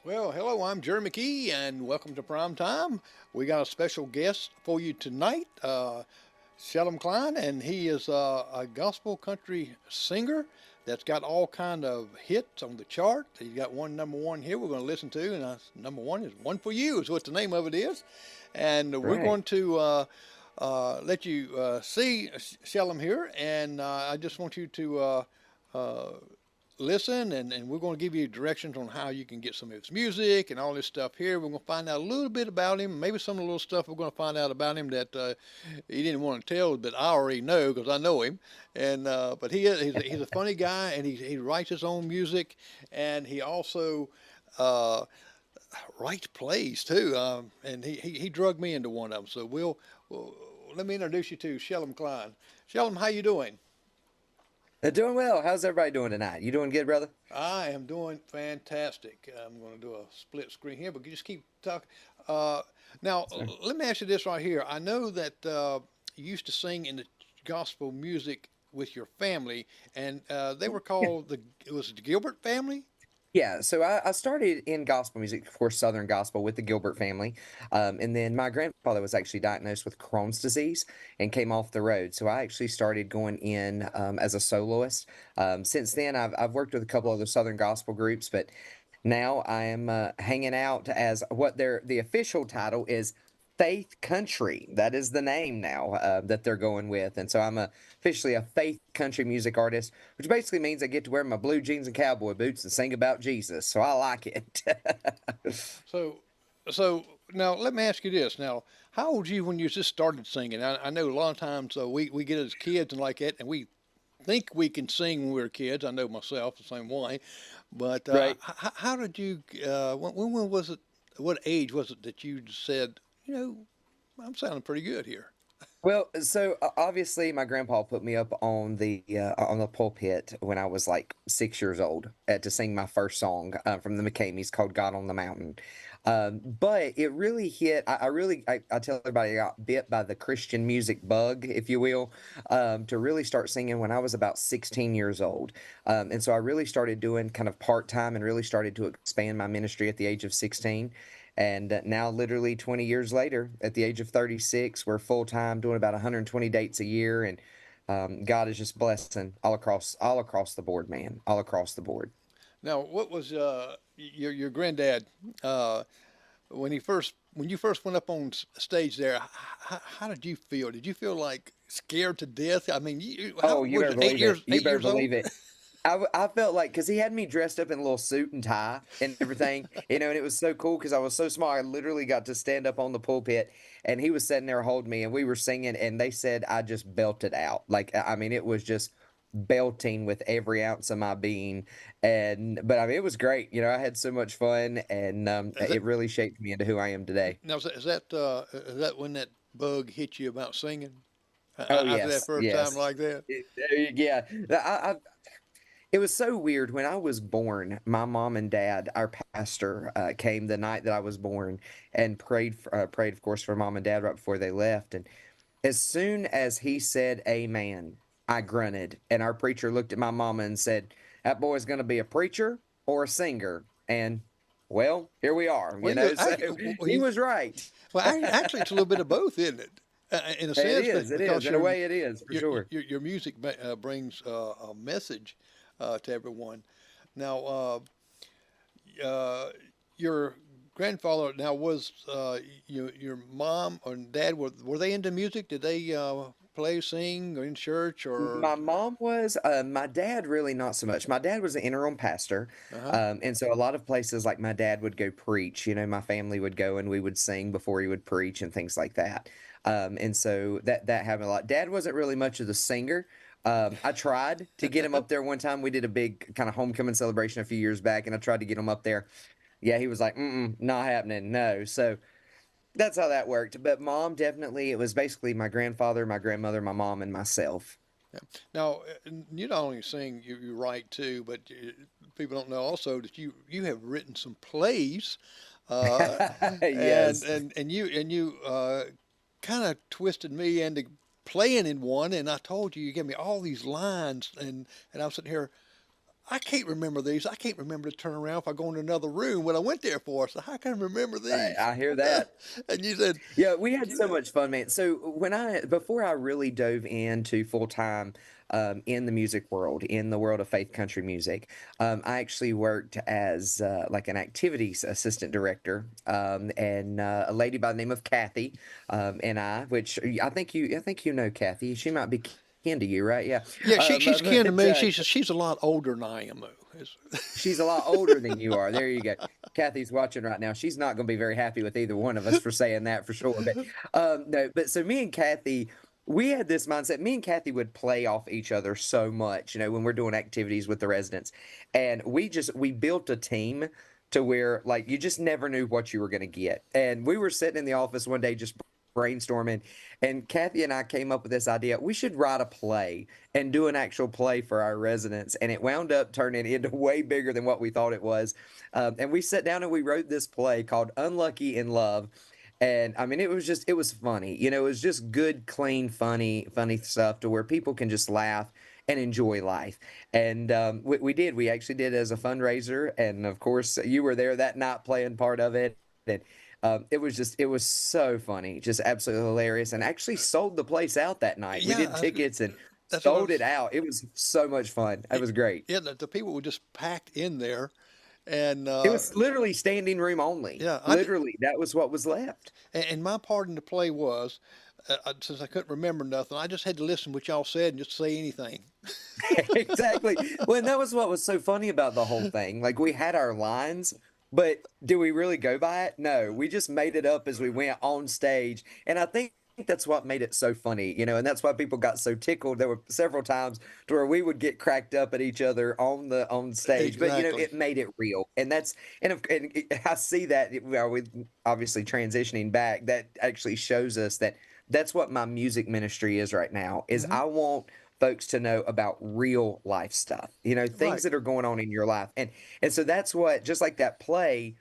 Well, hello, I'm Jerry McKee, and welcome to Prime Time. We got a special guest for you tonight, Shellem Cline, and he is a gospel country singer that's got all kind of hits on the chart. He's got one number one here we're going to listen to, and number one is "One for You" is what the name of it is, and we're Right. going to let you see Shellem here, and I just want you to uh, listen, and we're going to give you directions on how you can get some of his music and all this stuff here. We're going to find out a little bit about him, maybe some of the little stuff we're going to find out about him that he didn't want to tell, but I already know because I know him. And but he's a funny guy, and he writes his own music, and he also uh, writes plays too. And he drugged me into one of them. So we'll let me introduce you to Shellem Cline. Shellem, how you doing? They're doing well. How's everybody doing tonight? You doing good, brother? I am doing fantastic. I'm going to do a split screen here, but you just keep talking. Uh, now, Sir. let me ask you this right here. I know that you used to sing in the gospel music with your family, and they were Yeah. called it was the Gilbert family? Yeah, so I started in gospel music, of course, Southern gospel with the Gilbert family. And then my grandfather was actually diagnosed with Crohn's disease and came off the road. So I actually started going in as a soloist. Since then, I've worked with a couple other Southern gospel groups, but now I am hanging out as what the official title is Faith Country. That is the name now that they're going with. And so officially a faith country music artist, which basically means I get to wear my blue jeans and cowboy boots and sing about Jesus. So I like it. So, so now let me ask you this. Now, how old were you when you just started singing? I know a lot of times we get as kids and like that, and we think we can sing when we were kids. I know myself the same way. But Right. how did you? When was it? What age was it that you said, you know, I'm sounding pretty good here? Well, so obviously my grandpa put me up on the pulpit when I was like 6 years old to sing my first song from the McCameys called "God on the Mountain." But it really hit. I tell everybody I got bit by the Christian music bug, if you will, to really start singing when I was about 16 years old. And so I really started doing kind of part time and really started to expand my ministry at the age of 16. And now, literally 20 years later, at the age of 36, we're full time doing about 120 dates a year, and God is just blessing all across the board, man, all across the board. Now, what was your granddad when you first went up on stage there? How did you feel? Did you feel like scared to death? I mean, how Oh, you was better it? believe it. You Eight better years old? believe it. I felt like because he had me dressed up in a little suit and tie and everything, and it was so cool because I was so small. I literally got to stand up on the pulpit, and he was sitting there holding me, and we were singing, and they said I just belted out. Like I mean, it was just belting with every ounce of my being, and but I mean, it was great. I had so much fun, and Is that it really shaped me into who I am today. now? Is that when that bug hit you about singing? Oh After that yes, first time yes. like that? Yeah, it was so weird. When I was born, my mom and dad, our pastor, came the night that I was born and prayed, of course, for mom and dad right before they left. And as soon as he said "Amen," I grunted, and our preacher looked at my mama and said, "That boy's going to be a preacher or a singer." And well, here we are. Well, So he was right. actually, it's a little bit of both, isn't it? In a It sense, is. It is. because In a way, it is for sure. your music brings a message to everyone. Now, uh, your grandfather now was your mom or dad were they into music? Did they play, sing, or in church or? My mom was, my dad really not so much. My dad was an interim pastor, Uh-huh. and so a lot of places like my dad would go preach. My family would go and we would sing before he would preach and things like that. And so that happened a lot. Dad wasn't really much of the singer. I tried to get him up there one time. We did a big kind of homecoming celebration a few years back, and I tried to get him up there. Yeah, he was like, "Mm-mm, not happening, no." So that's how that worked. But mom, definitely, it was basically my grandfather, my grandmother, my mom, and myself. Yeah. Now, you not only sing, you write too, but people don't know also that you have written some plays, uh, Yes. and you kind of twisted me into playing in one, and I told you you gave me all these lines, and I'm sitting here. I can't remember these. I can't remember to turn around if I go in another room what I went there for. So how can I remember these? I hear that. And you said, Yeah, we had so much fun, man. So before I really dove into full time in the music world, in the world of faith country music, I actually worked as like an activities assistant director, and a lady by the name of Kathy, and which I think you know Kathy. She might be kin to you, right? Yeah. yeah, she's kin to But me. She's a lot older than I am, though. she's a lot older than you are. There you go. Kathy's watching right now. She's not going to be very happy with either one of us for saying that for sure. But no, but so me and Kathy, we had this mindset. Me and Kathy would play off each other so much, when we're doing activities with the residents, and we built a team to where like you just never knew what you were going to get. And we were sitting in the office one day just brainstorming, and Kathy and I came up with this idea. We should write a play and do an actual play for our residents. And it wound up turning into way bigger than what we thought it was. And we sat down and we wrote this play called Unlucky in Love. And I mean, it was funny. It was just good, clean, funny stuff to where people can just laugh and enjoy life. And we did. We actually did as a fundraiser. And of course, you were there that night playing part of it. And it was so funny, just absolutely hilarious, and actually sold the place out that night. We Yeah, did tickets and that's what I sold it was. out. It was so much fun. It was great. Yeah, the people were just packed in there, and It was literally standing room only. yeah, Literally, that was what was left. and my part in the play was, since I couldn't remember nothing, I just had to listen to what y'all said and just say anything. Exactly. Well, and that was what was so funny about the whole thing. Like we had our lines, but do we really go by it? No, we just made it up as we went on stage. And I think that's what made it so funny, and that's why people got so tickled. There were several times to where we would get cracked up at each other on stage, but Exactly. it made it real. And that's I see that with obviously transitioning back, that actually shows us that that's what my music ministry is right now. Is Hmm. I want folks to know about real life stuff, things Right. that are going on in your life. And so that's what, just like that play,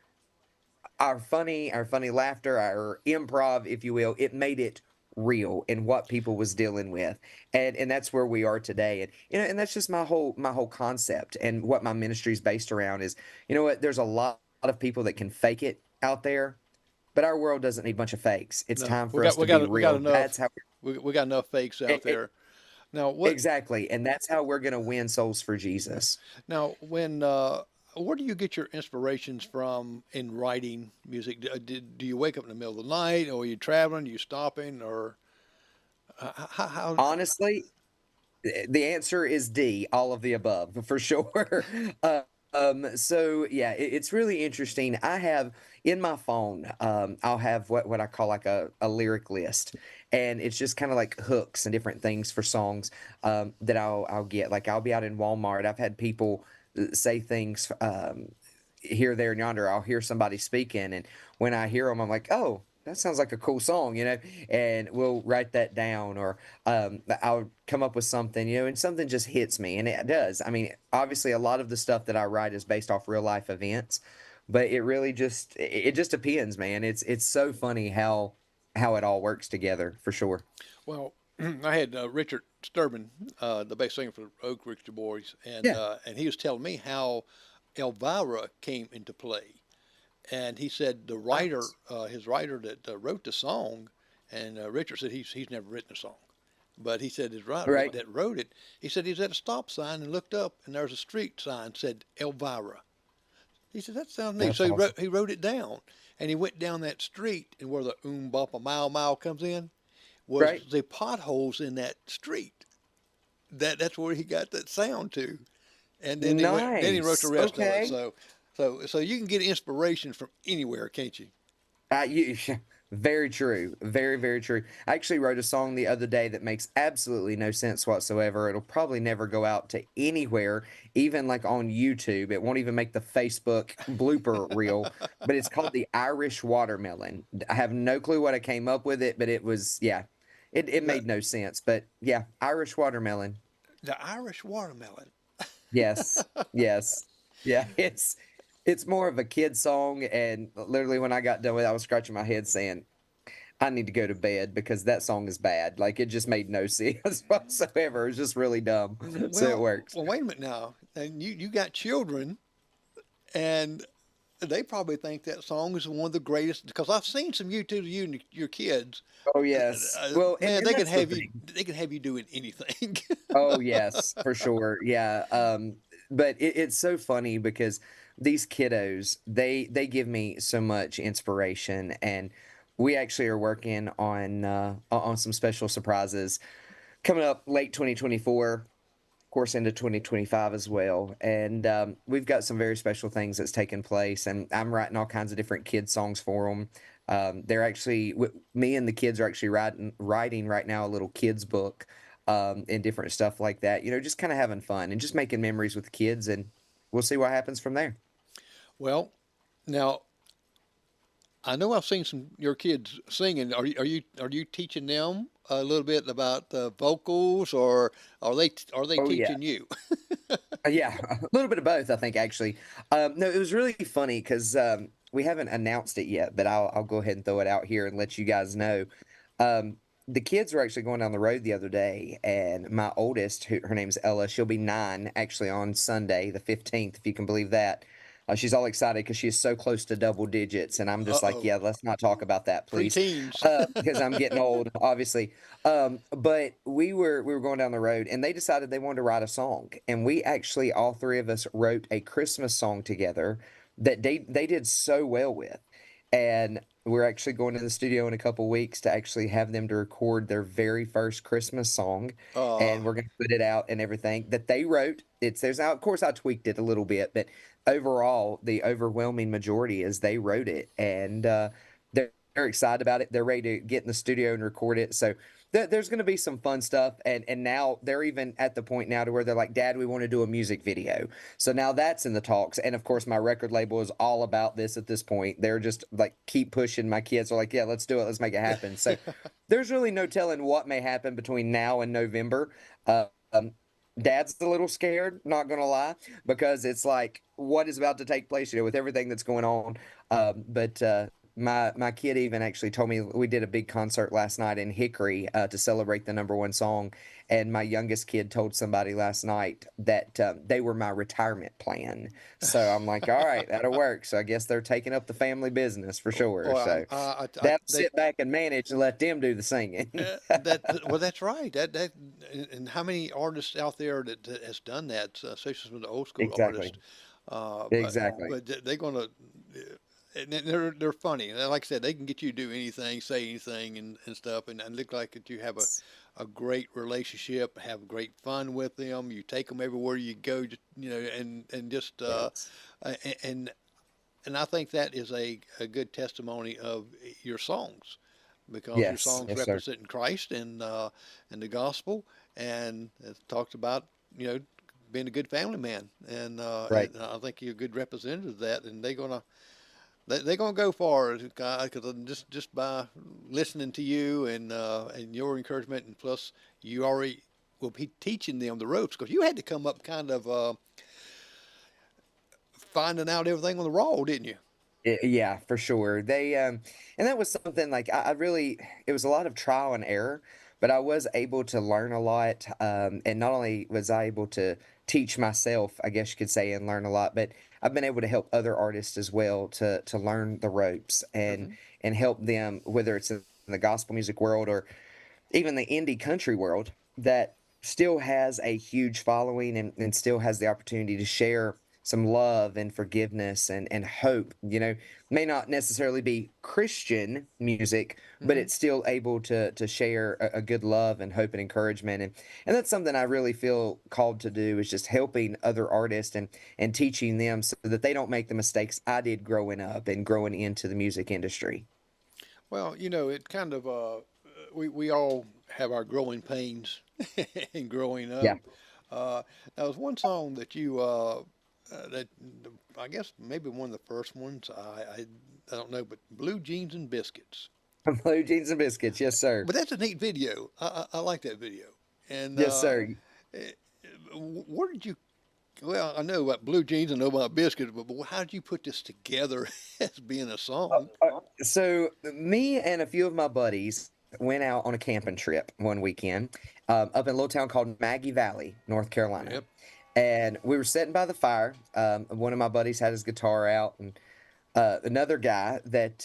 our funny laughter, our improv, if you will, it made it real in what people was dealing with. And that's where we are today. And and that's just my whole concept, and what my ministry is based around is, what, there's a lot of people that can fake it out there, but our world doesn't need a bunch of fakes. It's No, time for us to be we got real. enough. That's how We got enough fakes out it, there. Now what? exactly. And that's how we're going to win souls for Yeah. Jesus. Now when where do you get your inspirations from in writing music? Do you wake up in the middle of the night, or are you traveling? Are you stopping, or how? Honestly, the answer is D, all of the above, for sure. So yeah, it's really interesting. I have in my phone, I'll have what I call like a lyric list, and it's just kind of like hooks and different things for songs that I'll get. Like I'll be out in Walmart. I've had people say things here, there, and yonder. I'll hear somebody speaking, and when I hear them, I'm like, oh, that sounds like a cool song, and we'll write that down, or I'll come up with something, and something just hits me, and it does. I mean, obviously, a lot of the stuff that I write is based off real life events, but it really it just depends, man. It's so funny how it all works together for sure. Well, I had Richard Sturman, the bass singer for the Oak Ridge Boys, Yeah. and he was telling me how Elvira came into play. And he said the writer, Nice. his writer that wrote the song, and Richard said he's never written a song, but he said his writer Right. that wrote it. He said he was at a stop sign and looked up, and there was a street sign said Elvira. He said that sounds neat, That's so awesome. he wrote it down, and he went down that street, and where the bop a mile comes in was Right. the potholes in that street. That's where he got that sound to, and then he wrote the Nice. rest of it. Okay. So you can get inspiration from anywhere, can't you? You, very true. Very, very true. I actually wrote a song the other day that makes absolutely no sense whatsoever. It'll probably never go out to anywhere, even like on YouTube. It won't even make the Facebook blooper reel, but it's called The Irish Watermelon. I have no clue what I came up with it, but it was, yeah, it The made no sense. But yeah, Irish Watermelon. the Irish watermelon. Yes. Yes. Yeah, it's more of a kid song, and literally when I got done with it, I was scratching my head saying, I need to go to bed because that song is bad. Like it just made no sense whatsoever. It was just really dumb. So it works. Well, wait a minute now. And you got children, and they probably think that song is one of the greatest because I've seen some YouTube of you and your kids. Oh yes. Well, Man, and that's the thing. they can have you doing anything. Oh yes, for sure. Yeah. But it's so funny because these kiddos, they give me so much inspiration, and we actually are working on some special surprises coming up late 2024, of course into 2025 as well. And we've got some very special things that's taking place, and I'm writing all kinds of different kid songs for them. They're actually me and the kids are actually writing right now a little kids book, and different stuff like that. You know, just kind of having fun and just making memories with the kids, and we'll see what happens from there. Well, now I know I've seen some your kids singing. Are you teaching them a little bit about vocals, or are they Oh yeah. teaching you? Yeah, a little bit of both, I think, actually. No, it was really funny because we haven't announced it yet, but I'll go ahead and throw it out here and let you guys know. Um, the kids were actually going down the road the other day, and my oldest, her name's Ella, she'll be 9 actually on Sunday, the 15th, if you can believe that. She's all excited because she is so close to double digits, and I'm Uh just like, oh, yeah, let's not talk about that, please, preteens. because I'm getting old, obviously. But we were going down the road, and they decided they wanted to write a song, and we actually all three of us wrote a Christmas song together that they did so well with, and we're actually going to the studio in a couple weeks to actually have them to record their very first Christmas song, uh, and we're going to put it out and everything that they wrote. It's there's now, of course, I tweaked it a little bit, but overall, the overwhelming majority is they wrote it, and they're excited about it. They're ready to get in the studio and record it. So there's going to be some fun stuff, and now they're even at the point now to where they're like, Dad, we want to do a music video. So now that's in the talks, and of course, my record label is all about this at this point. They're just like keep pushing. My kids are like, yeah, let's do it, let's make it happen. So there's really no telling what may happen between now and November. Uh, um, Dad's a little scared, not gonna lie, because it's like what is about to take place, you know, with everything that's going on. But my kid even actually told me we did a big concert last night in Hickory to celebrate the number one song, and my youngest kid told somebody last night that they were my retirement plan. So I'm like, all right, that'll work. So I guess they're taking up the family business for sure. well, So they'll they sit back and manage and let them do the singing. that's right. And how many artists out there that has done that, especially some of the old school Exactly. artists. Exactly. But they're gonna, and they're funny. And like I said, they can get you to do anything, say anything, and stuff. And look like that you have a great relationship, have great fun with them. You take them everywhere you go, you know, and just Yes. and and I think that is a good testimony of your songs because your Yes. songs Yes, sir. represent Christ and the gospel, and it talks about you know being a good family man, Right. and I think you're a good representative of that, and they're gonna go far because just by listening to you and your encouragement, and plus you already will be teaching them the ropes because you had to come up kind of finding out everything on the raw, didn't you? Yeah, for sure. And that was something like I really, it was a lot of trial and error, but I was able to learn a lot. And not only was I able to teach myself, I guess you could say, and learn a lot, but I've been able to help other artists as well to learn the ropes Hmm. and help them, whether it's in the gospel music world or even the indie country world that still has a huge following and still has the opportunity to share some love and forgiveness and hope, you know, may not necessarily be Christian music, but Hmm. it's still able to share a good love and hope and encouragement. And that's something I really feel called to do is just helping other artists and teaching them so that they don't make the mistakes I did growing up and growing into the music industry. Well, you know, it kind of we all have our growing pains in growing up. Yeah. Uh, there was one song that you that I guess maybe one of the first ones. I don't know, but Blue Jeans and Biscuits. Blue jeans and biscuits. Yes, sir. But that's a neat video. I like that video. And Yes, sir. eh, where did you? Well, I know about blue jeans, I know about biscuits, but how did you put this together as being a Uh, song? So me and a few of my buddies went out on a camping trip one weekend up in a little town called Maggie Valley, North Carolina. Yep. And we were sitting by the fire. One of my buddies had his guitar out, and another guy that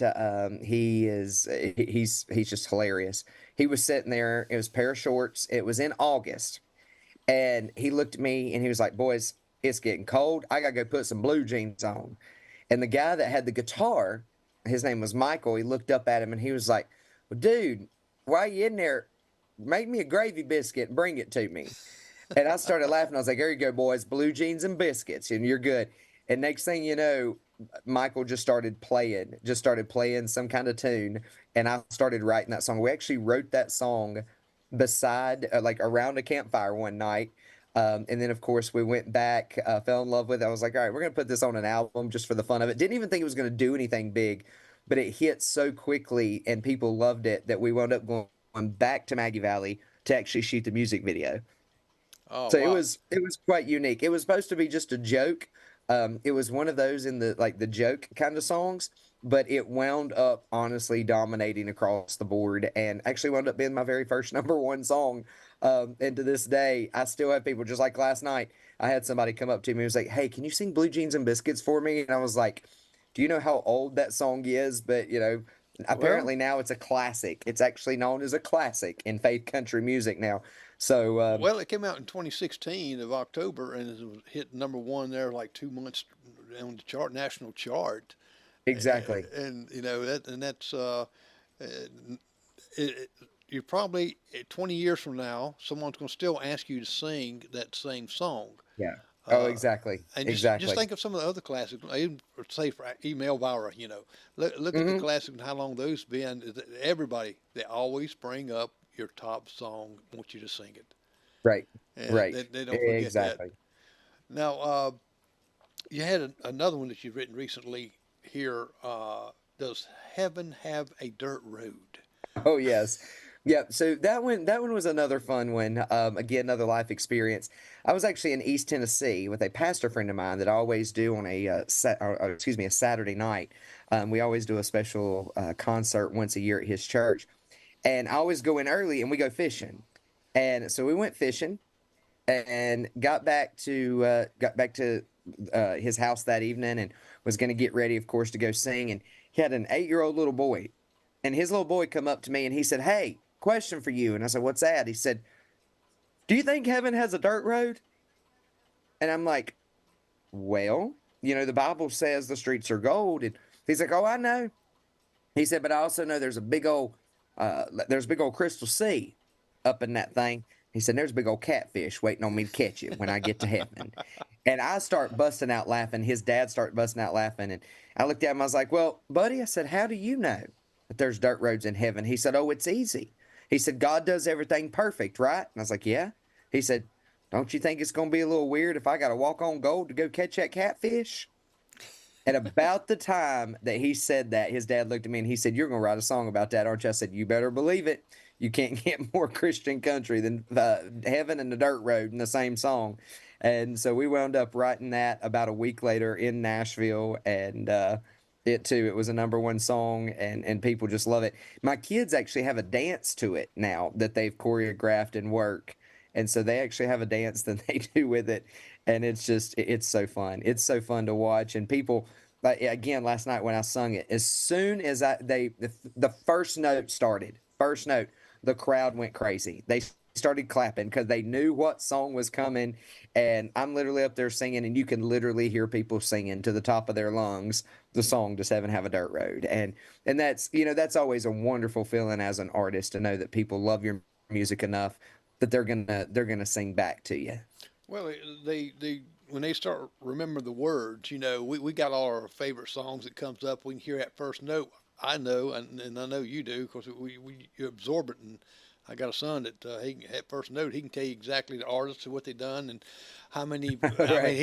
he's just hilarious. He was sitting there. It was a pair of shorts. It was in August, and he looked at me and he was like, "Boys, it's getting cold. I gotta go put some blue jeans on." And the guy that had the guitar, his name was Michael. He looked up at him and he was like, "Well, dude, why you in there? Make me a gravy biscuit and bring it to me." And I started laughing. I was like, "There you go, boys, blue jeans and biscuits, and you're good." And next thing you know, Michael just started playing some kind of tune, and I started writing that song. We actually wrote that song beside, like around a campfire one night. And then, of course, we went back, fell in love with it. I was like, all right, we're going to put this on an album just for the fun of it. Didn't even think it was going to do anything big, but it hit so quickly and people loved it that we wound up going back to Maggie Valley to actually shoot the music video. Oh, So wow. it was quite unique. It was supposed to be just a joke. It was one of those in the like the joke kind of songs, but it wound up honestly dominating across the board and actually wound up being my very first number one song. And to this day, I still have people just like last night. I had somebody come up to me and was like, "Hey, can you sing Blue Jeans and Biscuits for me?" And I was like, "Do you know how old that song is?" But Well, apparently now it's a classic. It's actually known as a classic in faith country music now. So well, it came out in 2016 of October, and it was hit number one there like 2 months on the national chart. exactly. And that's it, it, you probably 20 years from now, someone's going to still ask you to sing that same song. Yeah. Oh, Uh, exactly. and just Exactly. think of some of the other classics. Even say for email Elvira, look at the Hmm. classics and how long those been. Everybody they always bring up your top song, want you to sing it, Right. and Right. they don't forget that. Exactly. Now, you had another one that you've written recently here. Does heaven have a dirt road? Oh, yes. Yeah, so that one was another fun one. Again, another life experience. I was actually in East Tennessee with a pastor friend of mine that I always do on excuse me, a Saturday night. We always do a special concert once a year at his church, and I always go in early and we go fishing. And so we went fishing and got back to his house that evening and was going to get ready, of course, to go sing. And he had an 8-year-old little boy, and his little boy come up to me and he said, "Hey, question for you." And I said, "What's that?" He said, "Do you think heaven has a dirt road?" And I'm like, "Well, the Bible says the streets are gold." And he's like, "Oh, I know." He said, "But I also know there's a big old crystal sea up in that thing." He said, "There's a big old catfish waiting on me to catch it when I get to heaven." And I start busting out laughing. His dad started busting out laughing. And I looked at him. I was like, "Well, buddy," I said, "how do you know that there's dirt roads in heaven?" He said, "Oh, it's easy." He said, "God does everything perfect, right?" And I was like, "Yeah." He said, "Don't you think it's going to be a little weird if I got to walk on gold to go catch that catfish?" And about the time that he said that, his dad looked at me and he said, "You're going to write a song about that, aren't you?" I said, "You better believe it. You can't get more Christian country than Heaven and the Dirt Road in the same song." And so we wound up writing that about a week later in Nashville. And it was a number one song, and people just love it. My kids actually have a dance to it now that they've choreographed and work. And so they actually have a dance that they do with it. And it's so fun. It's so fun to watch. And people, like again, last night when I sung it, as soon as the first note, the crowd went crazy. They started clapping because they knew what song was coming. And I'm literally up there singing, and you can literally hear people singing to the top of their lungs the song "Does Heaven Have a Dirt Road?" And that's always a wonderful feeling as an artist to know that people love your music enough that they're gonna sing back to you. Well, they when they start remembering the words, we got all our favorite songs that comes up. We can hear that first note. I know, and I know you do, because we you absorb it. And I got a son that at first note he can tell you exactly the artists and what they done and how many. I mean, Right,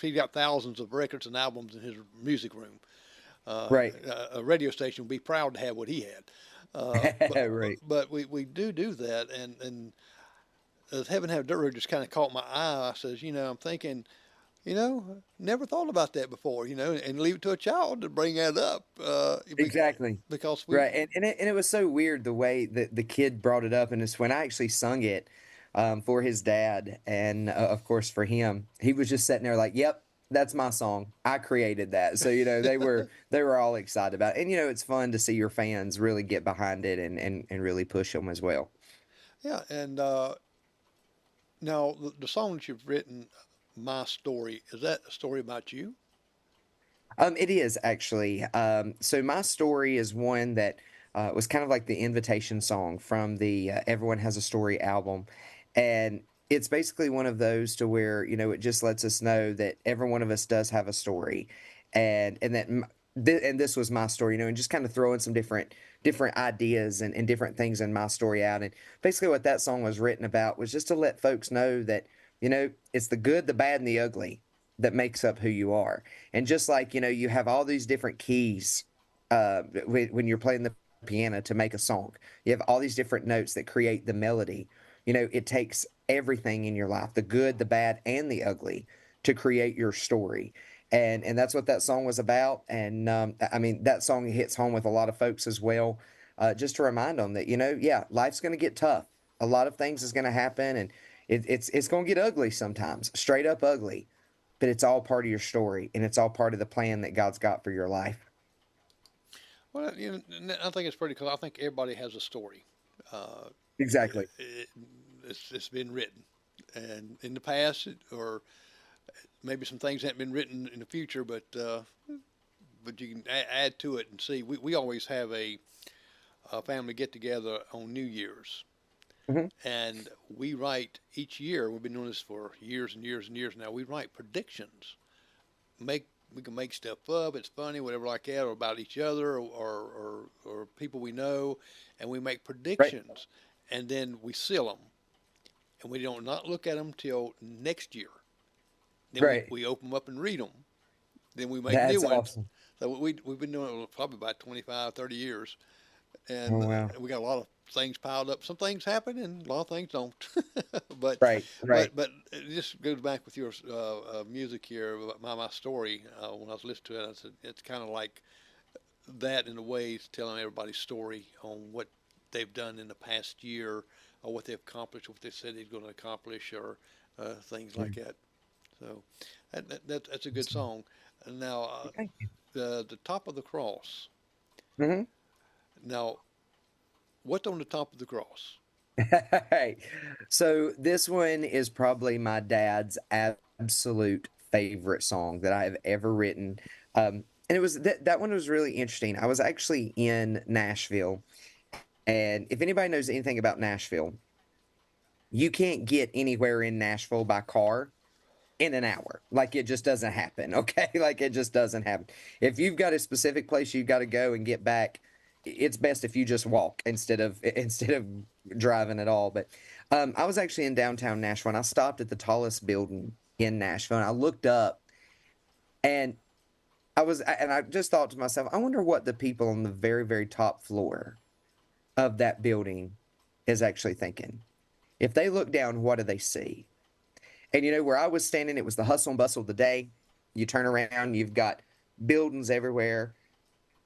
he got thousands of records and albums in his music room. right, A radio station would be proud to have what he had. But right. but we do that, and Heaven Have Dirt Road just kind of caught my eye. I says, I'm thinking, Never thought about that before, and leave it to a child to bring that up, Exactly. because we, Right. And it was so weird the way that the kid brought it up. And it's when I actually sung it for his dad. And of course, for him, he was just sitting there like, yep, that's my song. I created that. So, they were all excited about it. And, it's fun to see your fans really get behind it and really push them as well. yeah, and now the song that you've written, "My Story," is that a story about you? It is actually. So my story is one that was kind of like the invitation song from the Everyone Has a Story album, and it's basically one of those to where it just lets us know that every one of us does have a story, and that and this was my story, and just kind of throwing some different ideas and different things in my story out, and basically what that song was written about was just to let folks know that it's the good, the bad, and the ugly that makes up who you are. And just like, you have all these different keys when you're playing the piano to make a song, you have all these different notes that create the melody. It takes everything in your life, the good, the bad, and the ugly, to create your story. And that's what that song was about. And I mean, that song hits home with a lot of folks as well, just to remind them that, yeah, life's going to get tough. A lot of things is going to happen, and it's going to get ugly sometimes, straight up ugly, but it's all part of your story and it's all part of the plan that God's got for your life. Well, I think it's pretty cool. I think everybody has a story. Uh, Exactly. it, it's been written, and in the past, or maybe some things haven't been written in the future, but you can add to it and see. We always have a family get together on New Year's, Hmm. and we write each year. We've been doing this for years and years and years now. We write predictions. Make We can make stuff up. It's funny, whatever like that, or about each other, or people we know, and we make Right. predictions, and then we seal them, and we don't not look at them till next year. Then we, Right. we open them up and read them. Then we make new That's ones. awesome. So we've been doing it probably about 25, 30 years, Oh, and wow. we got a lot of things piled up. Some things happen, and a lot of things don't. but Right. Right. but it just goes back with your music here. My story. When I was listening to it, I said it's kind of like that in a way, it's telling everybody's story on what they've done in the past year, or what they've accomplished, what they said they're going to accomplish, or things like Mm. that. So that's a good Awesome. song. And now Thank you. the top of the cross. Hmm. Now, what's on the top of the cross? Right. So this one is probably my dad's absolute favorite song that I have ever written. And it was that one was really interesting. I was actually in Nashville, and if anybody knows anything about Nashville, you can't get anywhere in Nashville by car in an hour. Like it just doesn't happen. Okay. Like it just doesn't happen. If you've got a specific place you've got to go and get back, it's best if you just walk instead of driving at all. But I was actually in downtown Nashville and I stopped at the tallest building in Nashville and I looked up and I just thought to myself, I wonder what the people on the very, very top floor of that building is actually thinking. If they look down, what do they see? And where I was standing, it was the hustle and bustle of the day. You turn around, you've got buildings everywhere,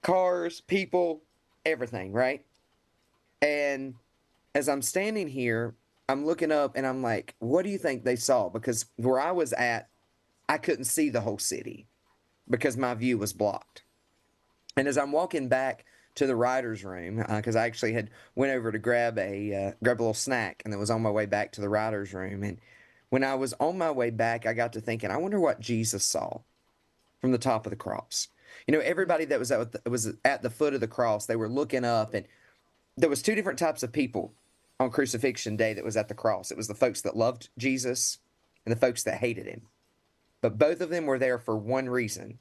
cars, people, everything, right? And as I'm standing here, I'm looking up and I'm like, what do you think they saw? Because where I was at, I couldn't see the whole city because my view was blocked. And as I'm walking back to the writer's room, because I actually had went over to grab a little snack, and then was on my way back to the writer's room. And when I was on my way back, I got to thinking, I wonder what Jesus saw from the top of the cross. Everybody that was at the foot of the cross, they were looking up, and there was two different types of people on crucifixion day that was at the cross. It was the folks that loved Jesus and the folks that hated him. But both of them were there for one reason: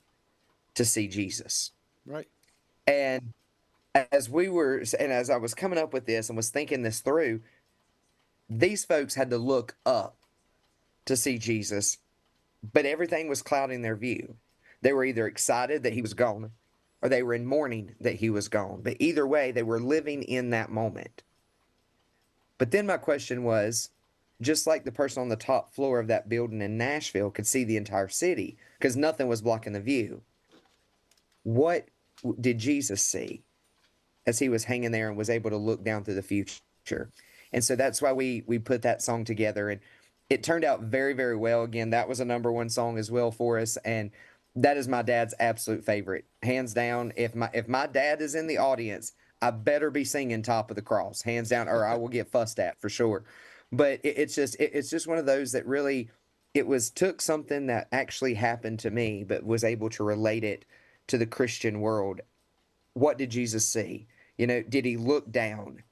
to see Jesus. Right. And as I was coming up with this and was thinking this through, these folks had to look up to see Jesus, but everything was clouding their view. They were either excited that he was gone or they were in mourning that he was gone. But either way, they were living in that moment. But then my question was, just like the person on the top floor of that building in Nashville could see the entire city because nothing was blocking the view. What did Jesus see as he was hanging there and was able to look down through the future? And so that's why we put that song together, and it turned out very, very well. Again, that was a number one song as well for us, and that is my dad's absolute favorite, hands down. If my dad is in the audience, I better be singing "Top of the Cross," hands down, or I will get fussed at for sure. But it's just one of those that really, it was took something that actually happened to me, but was able to relate it to the Christian world. What did Jesus see? Did he look down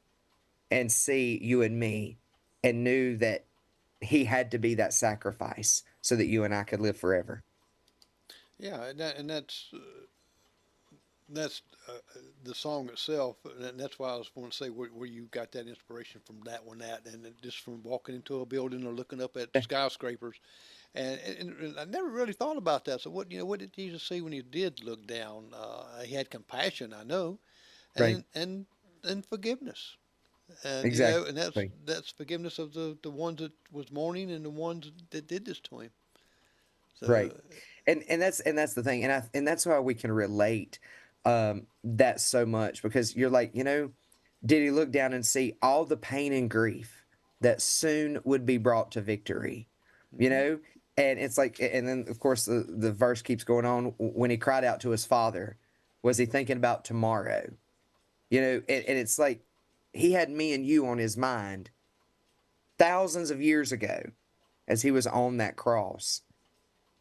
and see you and me and knew that he had to be that sacrifice so that you and I could live forever? Yeah, and that's the song itself, and that's why I was going to say where you got that inspiration from, that one, and just from walking into a building or looking up at skyscrapers, and I never really thought about that. So what did Jesus see when he did look down? He had compassion, I know, Right. and forgiveness, and Exactly. that's forgiveness of the ones that was mourning and the ones that did this to him. Right. So And that's the thing. And that's why we can relate that so much, because you're like, did he look down and see all the pain and grief that soon would be brought to victory? You hmm know? And it's like, and then of course the verse keeps going on. When he cried out to his father, was he thinking about tomorrow? And it's like he had me and you on his mind thousands of years ago as he was on that cross.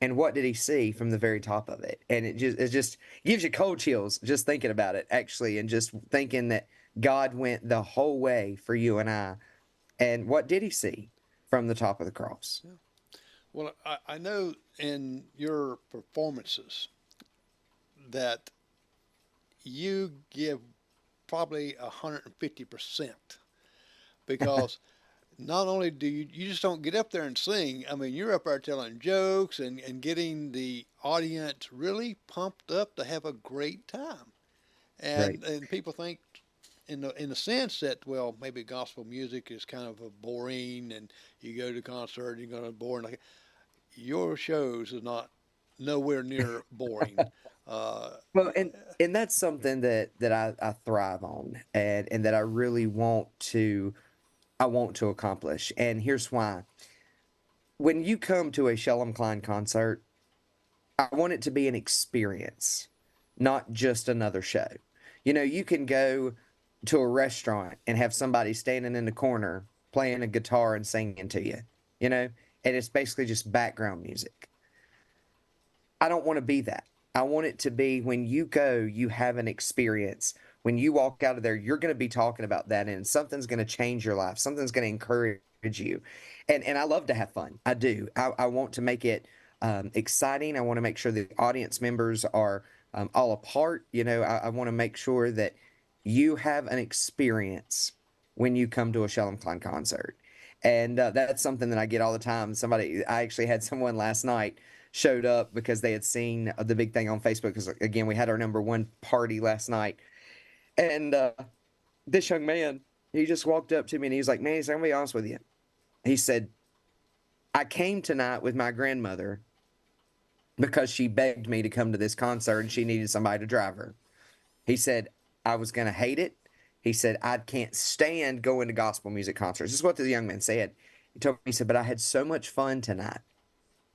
And what did he see from the very top of it? And it just gives you cold chills just thinking about it, actually, and just thinking that God went the whole way for you and I. And what did he see from the top of the cross? yeah. Well, I know in your performances that you give probably 150%, because not only do you just don't get up there and sing. I mean, you're up there telling jokes and getting the audience really pumped up to have a great time. Right. And people think in the sense that, well, maybe gospel music is kind of a boring, and you go to a concert, you're going to boring. Like, your shows is not nowhere near boring. Uh, Well, and that's something that I thrive on, and that I want to accomplish. And here's why. When you come to a Shellem Cline concert, I want it to be an experience, not just another show. You can go to a restaurant and have somebody standing in the corner playing a guitar and singing to you, you know, and it's basically just background music. I don't want to be that. I want it to be when you go, you have an experience. When you walk out of there, you're going to be talking about that, and something's going to change your life. Something's going to encourage you. And I love to have fun. I do. I want to make it exciting. I want to make sure the audience members are all a part. I want to make sure that you have an experience when you come to a Shellem Klein concert. And that's something that I get all the time. I actually had someone last night showed up because they had seen the big thing on Facebook. Because again, we had our number one party last night, and this young man, he just walked up to me and he was like, "Man, I'm gonna be honest with you." He said, "I came tonight with my grandmother because she begged me to come to this concert and she needed somebody to drive her." He said, "I was gonna hate it." He said, "I can't stand going to gospel music concerts." This is what the young man said. He told me, he said, "But I had so much fun tonight."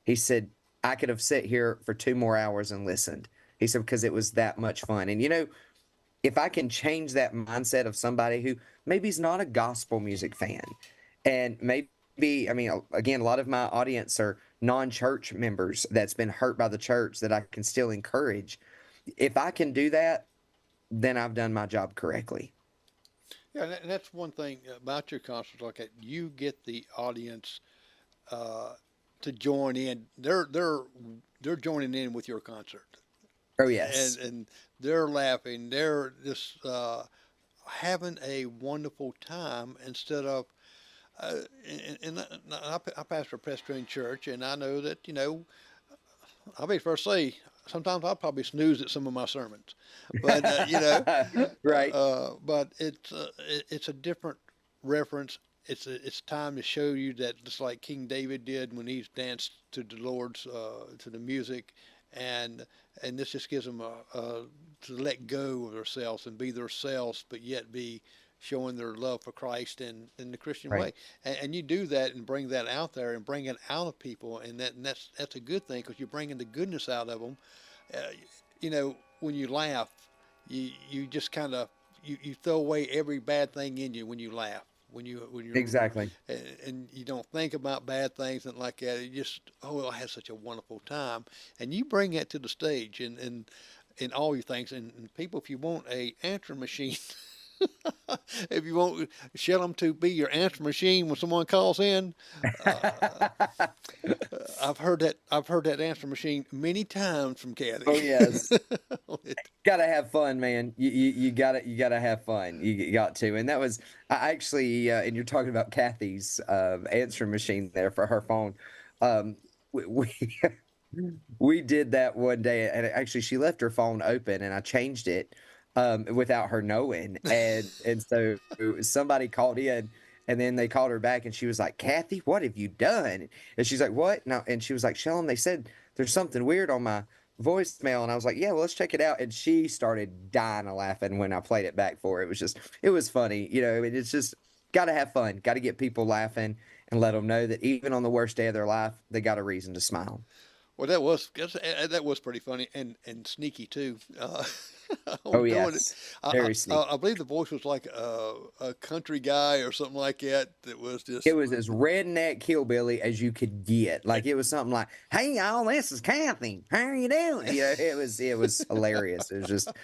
He said, "I could have sat here for 2 more hours and listened." He said, "Because it was that much fun." And if I can change that mindset of somebody who maybe is not a gospel music fan, and maybe, I mean, again, a lot of my audience are non-church members that's been hurt by the church that I can still encourage. If I can do that, then I've done my job correctly. yeah, and that's one thing about your concerts like that. You get the audience uh, to join in. They're joining in with your concert, Oh, and yes. they're laughing. They're just having a wonderful time instead of. I pastor a Presbyterian church, and I know that I'll be first to say sometimes I'll probably snooze at some of my sermons, but Right. but it's a different reference it's time to show you that just like King David did when he danced to the Lord's to the music, and this just gives them to let go of themselves and be themselves, but yet be showing their love for Christ in the Christian Right. way. And you do that and bring that out there and bring it out of people, and that's a good thing because you're bringing the goodness out of them. Uh, when you laugh, you just kind of you throw away every bad thing in you when you laugh. When you're Exactly. and you don't think about bad things and like that. You just I had such a wonderful time, and you bring that to the stage and in all your things. And people, if you want a answering machine, if you want Shellem to be your answer machine when someone calls in, uh, I've heard that answer machine many times from Oh Kathy. yes. Gotta have fun, man. You gotta have fun. You got to. And that was I actually and you're talking about Kathy's answering machine there for her phone. We we did that one day, and actually she left her phone open, and I changed it without her knowing. And so somebody called in, and then they called her back, and she was like, "Kathy, what have you done?" And she's like, "What?" No, and she was like, "Shalom, they said there's something weird on my voicemail." And I was like, "Yeah, well, let's check it out." And she started dying of laughing when I played it back for her. It was funny. I mean, it's just got to have fun, got to get people laughing and let them know that even on the worst day of their life, they got a reason to smile. Well, that was pretty funny and sneaky too. Oh, On doing it, yes. Very I sneaky. believe the voice was like a country guy or something like that. That was It just was as redneck hillbilly as you could get. Like it was something like, "Hey y'all, this is Kathy. How are you doing?" It was hilarious. It was just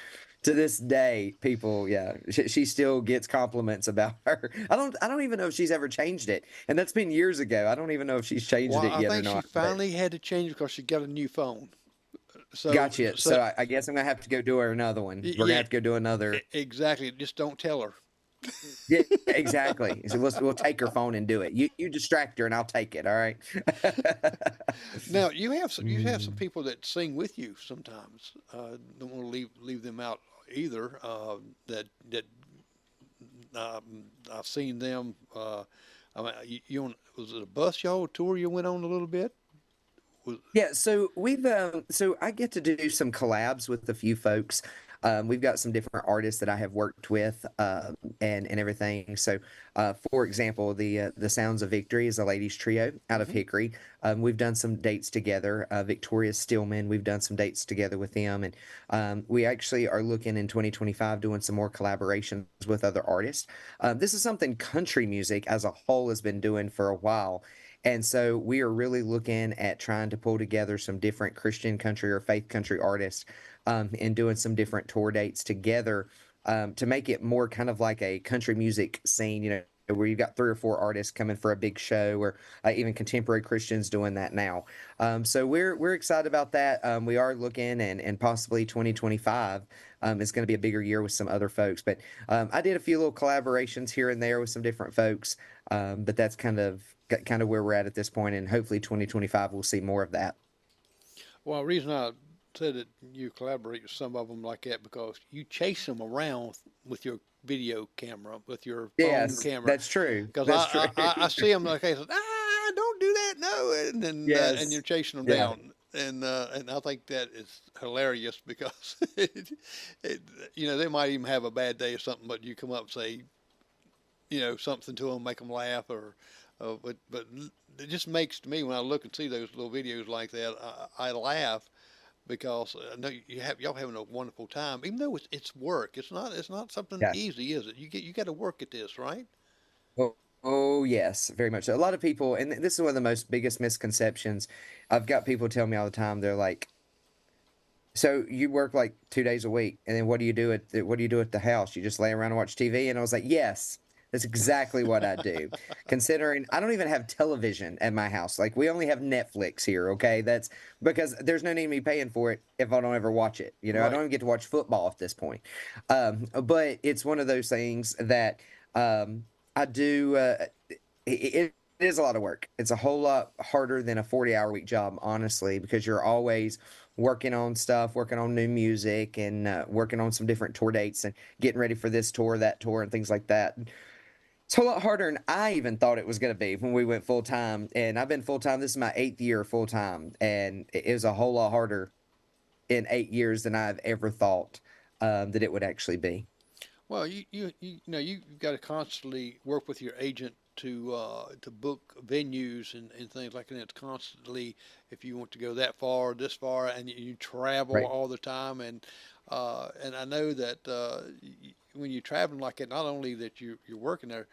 to this day, people, yeah, she still gets compliments about her. I don't even know if she's ever changed it, and that's been years ago. I don't even know if she's changed well, it I yet or think she not. But finally had to change because she got a new phone. So gotcha. so So I guess I'm gonna have to go do her another one. We're gonna yeah, have to go do another. exactly. Just don't tell her. Yeah, exactly. So we'll take her phone and do it. You distract her and I'll take it. All right. Now you have some Mm. people that sing with you sometimes. Don't want to leave them out either. That I've seen them. I mean, was it a bus y'all tour you went on a little bit? Was, Yeah, so so I get to do some collabs with a few folks. We've got some different artists that I have worked with, and everything. So, for example, the Sounds of Victory is a ladies trio out of hmm Hickory. We've done some dates together. Victoria Stillman, we've done some dates together with them, and we actually are looking in 2025 doing some more collaborations with other artists. This is something country music as a whole has been doing for a while. And so we are really looking at trying to pull together some different Christian country or faith country artists, and doing some different tour dates together, to make it more kind of like a country music scene, where you've got three or four artists coming for a big show, or even contemporary Christians doing that now. So we're excited about that. We are looking, and possibly 2025 is going to be a bigger year with some other folks. But I did a few little collaborations here and there with some different folks, but that's kind of where we're at this point, and hopefully 2025 we'll see more of that. Well, the reason I said that you collaborate with some of them like that because you chase them around with your video camera, with your phone Yes, camera. that's true. Because That's true. I see them like I said, don't do that, no, and you're Yes. chasing them Yeah. down, and I think that is hilarious because it, they might even have a bad day or something, but you come up and say something to them, make them laugh, or but it just makes to me when I look and see those little videos like that, I laugh because I know y'all having a wonderful time, even though it's work. It's not something Yeah. easy, is it? You got to work at this, right? Oh, yes, very much so. A lot of people, and this is one of the most biggest misconceptions. I've got people tell me all the time. They're like, "So you work like 2 days a week, and then what do you do at the house? You just lay around and watch TV?" And I was like, "Yes, that's exactly what I do." Considering I don't even have television at my house. Like we only have Netflix here. Okay, that's because there's no need of me paying for it if I don't ever watch it. I don't Right. even get to watch football at this point. But it's one of those things that I do. It is a lot of work. It's a whole lot harder than a 40-hour week job, honestly, because you're always working on stuff, working on new music, and working on some different tour dates and getting ready for this tour, that tour, and things like that. It's a whole lot harder than I even thought it was going to be when we went full time. And I've been full time. This is my 8th year full time, and it was a whole lot harder in 8 years than I've ever thought that it would actually be. Well, you know you've got to constantly work with your agent to book venues and things like that. It's constantly if you want to go that far, this far, and you travel Right. all the time. And I know that when you're traveling like that, not only that you're working there,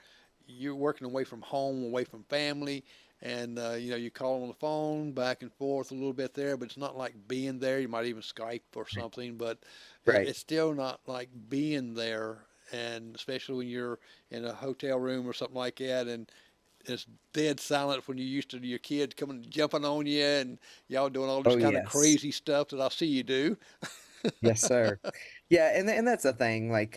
you're working away from home, away from family, and you know you call on the phone back and forth a little bit there, but it's not like being there. You might even Skype or Right. something, but Right. it's still not like being there. And especially when you're in a hotel room or something like that, and it's dead silent when you're used to your kids coming jumping on you and y'all doing all this Oh, kind of yes. crazy stuff that I see you do. Yes, sir. Yeah, and that's the thing. Like,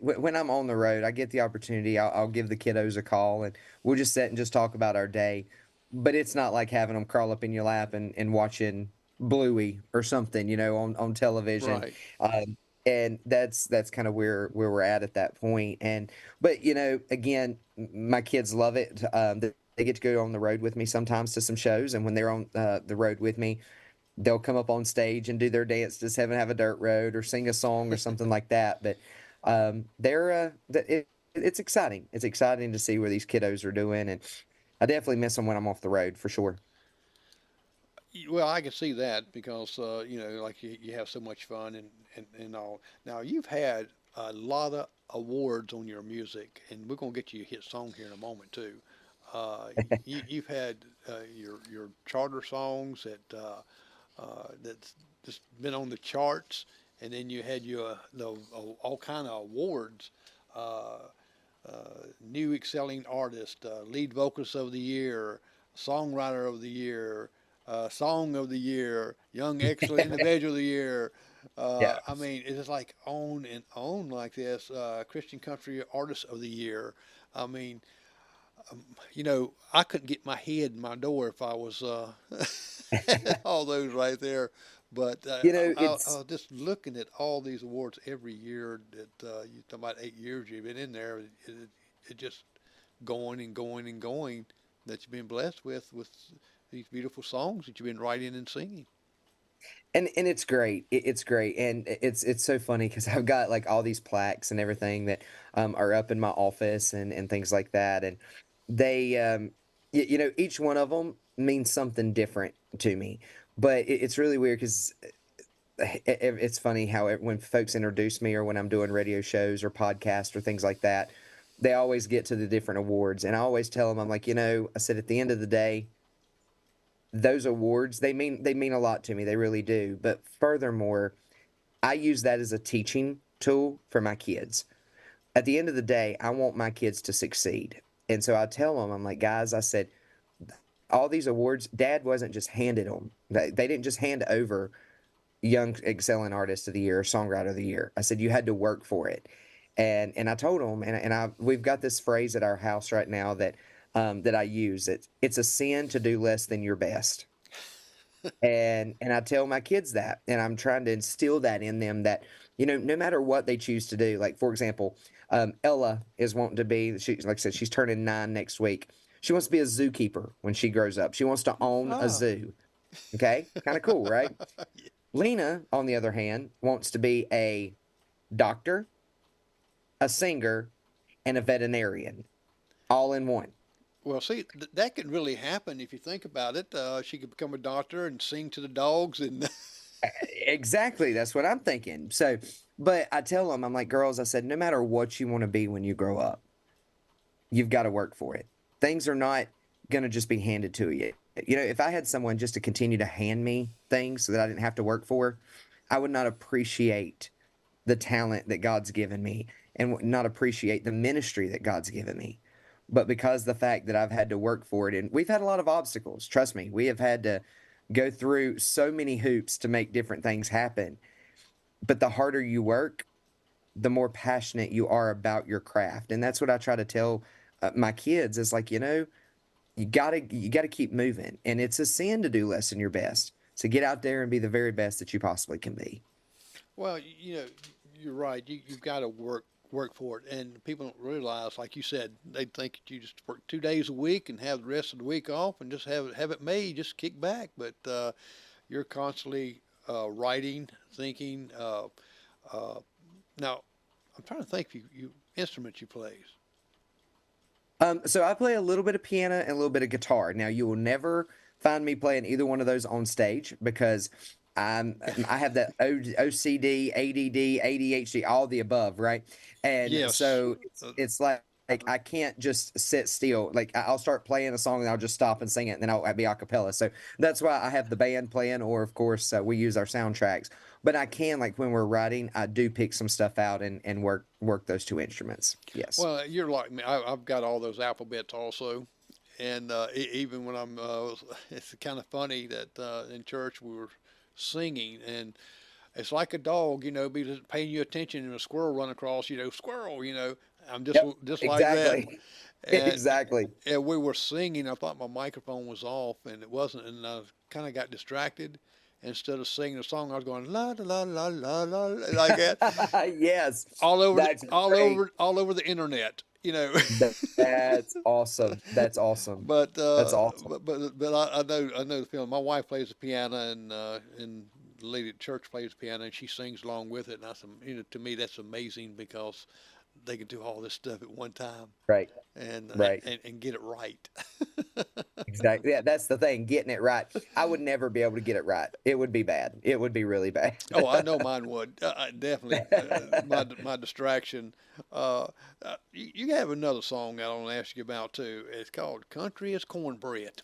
when I'm on the road, I get the opportunity. I'll give the kiddos a call, and we'll just sit and just talk about our day. But it's not like having them crawl up in your lap and watching Bluey or something, on television. Right. Um, and that's kind of where we're at that point. And but again, my kids love it. They get to go on the road with me sometimes to some shows, and when they're on the road with me, they'll come up on stage and do their dance to Heaven Have a Dirt Road or sing a song or something like that. But it's exciting. It's exciting to see where these kiddos are doing, and I definitely miss them when I'm off the road for sure. Well, I can see that because you know, like you have so much fun and all. Now you've had a lot of awards on your music, and we're gonna get you a hit song here in a moment too. You've had your charter songs that's just been on the charts, and then you had your all kind of awards. Uh, New excelling artist, lead vocalist of the year, songwriter of the year, song of the year, young excellent individual of the year. Yeah. I mean, it's just like on and on like this. Christian country artist of the year. I mean, you know, I couldn't get my head in my door if I was all those right there. But I It's was just looking at all these awards every year that you talk about 8 years you've been in there. It just going and going and going that you've been blessed with these beautiful songs that you've been writing and singing. and it's great. It's great, and it's so funny because I've got like all these plaques and everything that are up in my office and things like that, and they each one of them means something different to me. But it's really weird because it's funny how when folks introduce me or when I'm doing radio shows or podcasts or things like that, they always get to the different awards, and I always tell them, I'm like, I said at the end of the day, those awards they mean a lot to me. They really do. But furthermore, I use that as a teaching tool for my kids. At the end of the day, I want my kids to succeed. And so I tell them, I'm like, guys, I said, all these awards, dad wasn't just handed them. They didn't just hand over young excelling artist of the year, songwriter of the year. I said, you had to work for it. And I told them, and we've got this phrase at our house right now that I use. It's a sin to do less than your best. And I tell my kids that, and I'm trying to instill that in them that, no matter what they choose to do, like for example, Ella is wanting to be, she, like I said, she's turning 9 next week. She wants to be a zookeeper when she grows up. She wants to own a Ah. zoo. Okay. Kind of cool, right? Lena, on the other hand, wants to be a doctor, a singer, and a veterinarian all in one. Well, see, that could really happen if you think about it. She could become a doctor and sing to the dogs, and Exactly. That's what I'm thinking. So, but I tell them, I'm like, girls, I said, no matter what you want to be when you grow up, you've got to work for it. Things are not going to just be handed to you. If I had someone just to continue to hand me things so that I didn't have to work for, I would not appreciate the talent that God's given me and not appreciate the ministry that God's given me. But because the fact that I've had to work for it, and we've had a lot of obstacles, trust me, we have had to go through so many hoops to make different things happen. But the harder you work, the more passionate you are about your craft. And that's what I try to tell my kids is like, you gotta keep moving. And it's a sin to do less than your best. So get out there and be the very best that you possibly can be. well, you know, you're right. You've got to work work for it. And people don't realize, like you said, they think that you just work 2 days a week and have the rest of the week off and just have it made, just kick back. But you're constantly writing, thinking. Uh, Now, I'm trying to think if you instruments you play. So I play a little bit of piano and a little bit of guitar. Now you will never find me playing either one of those on stage because I have that OCD, ADD, ADHD, all the above, right? And Yes. so it's like I can't just sit still. Like I'll start playing a song and I'll just stop and sing it, and then I'll be a cappella. So that's why I have the band playing, or of course we use our soundtracks. But I can, like when we're writing, I do pick some stuff out and work those two instruments. Yes. Well, you're like me. I've got all those alphabets also, and even when it's kind of funny that in church we were singing, and it's like a dog, be paying you attention, and a squirrel run across, squirrel, I'm just Yep. just like that. Exactly. And, Exactly. and we were singing. I thought my microphone was off, and it wasn't, and I kind of got distracted. Instead of singing the song, I was going la la la la la like that, Yes, that's great. all over the internet. That's awesome. That's awesome. But That's awesome. I know the feeling. My wife plays the piano, and the lady at church plays the piano, and she sings along with it. And to me, that's amazing because they can do all this stuff at one time Right. and Right. and get it right. Exactly. Yeah, that's the thing, getting it right. I would never be able to get it right. It would be bad. It would be really bad. Oh, I know mine would definitely my distraction. You have another song I want to ask you about too. It's called "Country is Cornbread."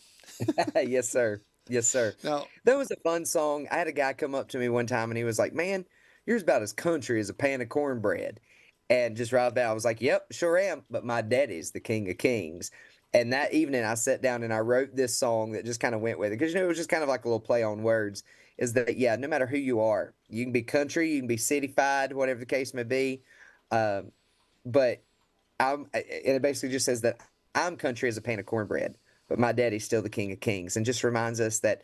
Yes, sir. Yes, sir. Now, That was a fun song. I had a guy come up to me one time and he was like, "Man, you're about as country as a pan of cornbread." And just right about, I was like, "Yep, sure am. But my daddy's the king of kings." And that evening, I sat down and I wrote this song that just kind of went with it because it was just kind of like a little play on words. Is that yeah? No matter who you are, you can be country, you can be cityfied, whatever the case may be. Um, but and it basically just says that I'm country as a pan of cornbread, but my daddy's still the king of kings, and just reminds us that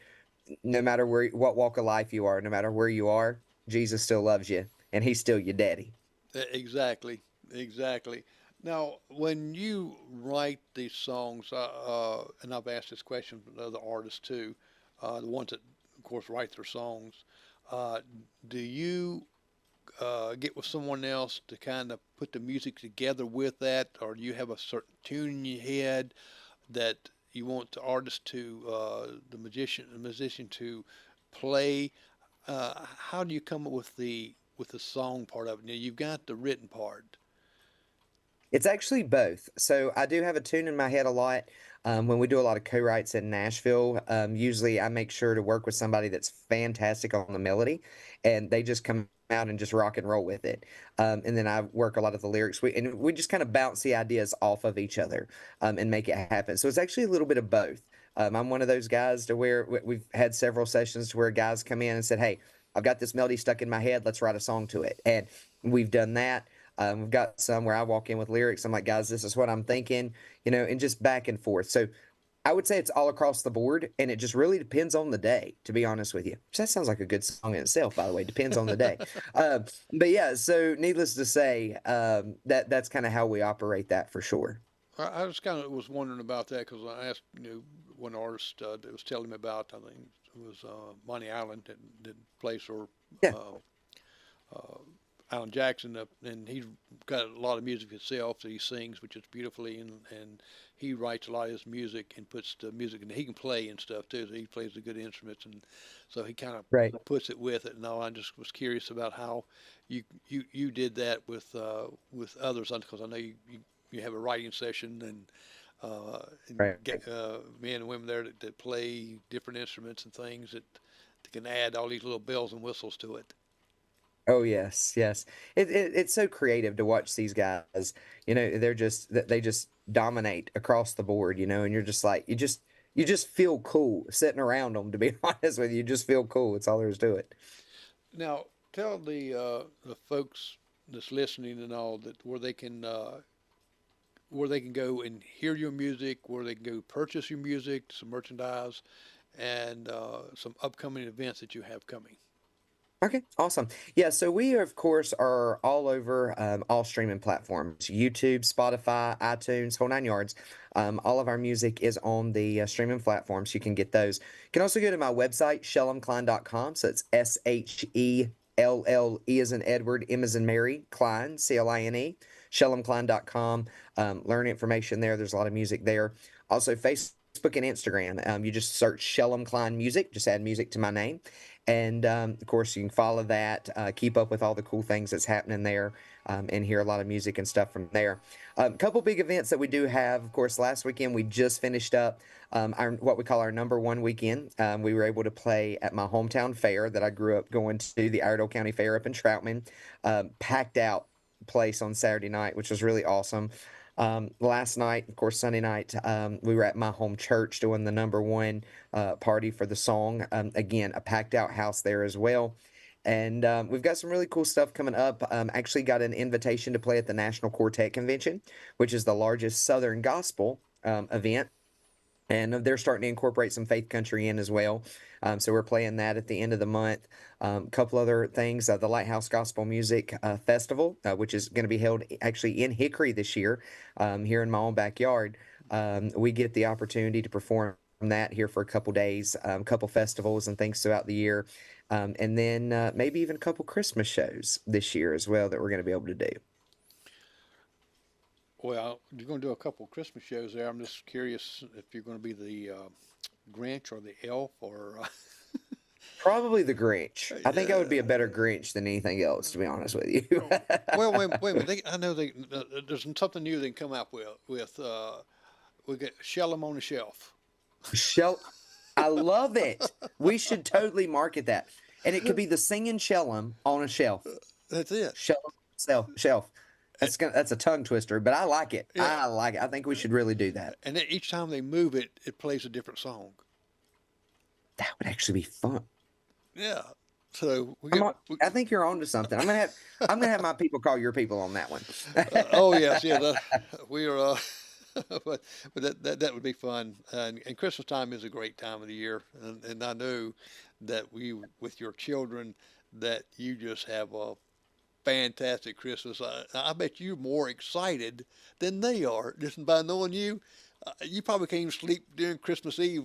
no matter what walk of life you are, no matter where you are, Jesus still loves you, and He's still your daddy. exactly, exactly. Now, when you write these songs, and I've asked this question to other artists too, the ones that, of course, write their songs, uh, do you get with someone else to kind of put the music together with that, or do you have a certain tune in your head that you want the artist to, the musician to play? How do you come up with the song part of it? Now you've got the written part. It's actually both. So I do have a tune in my head a lot. When we do a lot of co-writes in Nashville, usually I make sure to work with somebody that's fantastic on the melody, and they just come out and just rock and roll with it. And then I work a lot of the lyrics. We just kind of bounce the ideas off of each other and make it happen. So it's actually a little bit of both. I'm one of those guys to where we've had several sessions to where guys come in and said, "Hey, I've got this melody stuck in my head. Let's write a song to it." And we've done that. We've got some where I walk in with lyrics. I'm like, "Guys, this is what I'm thinking," and just back and forth. So I would say it's all across the board, and it just really depends on the day, to be honest with you. Which that sounds like a good song in itself, by the way. Depends on the day. But yeah, so needless to say, that's kind of how we operate that for sure. I just kind of was wondering about that because I asked one artist that was telling me about, I think it was Monty Island that plays for Yeah, uh, uh, Alan Jackson, and he's got a lot of music himself that he sings, which is beautifully, and he writes a lot of his music and puts the music, and he can play and stuff too. So he plays the good instruments, and so he kind of right. puts it with it. And all I just was curious about how you did that with others, because I know you have a writing session and Right. get men and women there that play different instruments and things that can add all these little bells and whistles to it. Oh yes, yes. It's so creative to watch these guys. They just dominate across the board. And you're just like you just feel cool sitting around them. To be honest with you, you just feel cool. It's all there is to it. Now, tell the folks that's listening and all that where they can go and hear your music, where they can go purchase your music, some merchandise, and some upcoming events that you have coming. Okay, awesome. Yeah, so we of course are all over all streaming platforms: YouTube, Spotify, iTunes, whole nine yards. All of our music is on the streaming platforms. You can get those. You can also go to my website, shellemcline.com. So it's Shelle as in Edward, M as in Mary, Cline, Cline, shellemcline.com. Learn information there. There's a lot of music there. Also, Facebook and Instagram. You just search Shellem Cline Music, just add music to my name. And of course, you can follow that, keep up with all the cool things that's happening there, and hear a lot of music and stuff from there. A couple big events that we do have. Of course, last weekend we just finished up our what we call our number one weekend. We were able to play at my hometown fair that I grew up going to, the Iredell County Fair up in Troutman. Packed out place on Saturday night, which was really awesome. Last night, of course, Sunday night, we were at my home church doing the number one party for the song. Again, a packed out house there as well. And we've got some really cool stuff coming up. Actually, got an invitation to play at the National Quartet Convention, which is the largest Southern gospel event, and they're starting to incorporate some faith country in as well. So we're playing that at the end of the month. A couple other things: the Lighthouse Gospel Music Festival, which is going to be held actually in Hickory this year, here in my own backyard. We get the opportunity to perform that here for a couple days, a couple festivals and things throughout the year, and then maybe even a couple Christmas shows this year as well that we're going to be able to do. Well, you're going to do a couple Christmas shows there. I'm just curious if you're going to be the Grinch or the Elf or. Probably the Grinch. I think I would be a Yeah. better Grinch than anything else, to be honest with you. Well, wait a minute. I know there's something new they can come out with. We get Shellem on the Shelf. Shell, I love it. We should totally market that, and it could be the singing Shellum on a shelf. That's it. Shellum shelf. And, That's a tongue twister, but I like it. yeah. I like it. I think we should really do that. And then each time they move it, it plays a different song. That would actually be fun. Yeah. So we I'm get. on, I think you're on to something. I'm gonna have my people call your people on that one. Oh yes, yeah. We are. But that would be fun. And Christmas time is a great time of the year. And I know that with your children, that you just have a fantastic Christmas. I bet you're more excited than they are just by knowing you. You probably can't even sleep during Christmas Eve.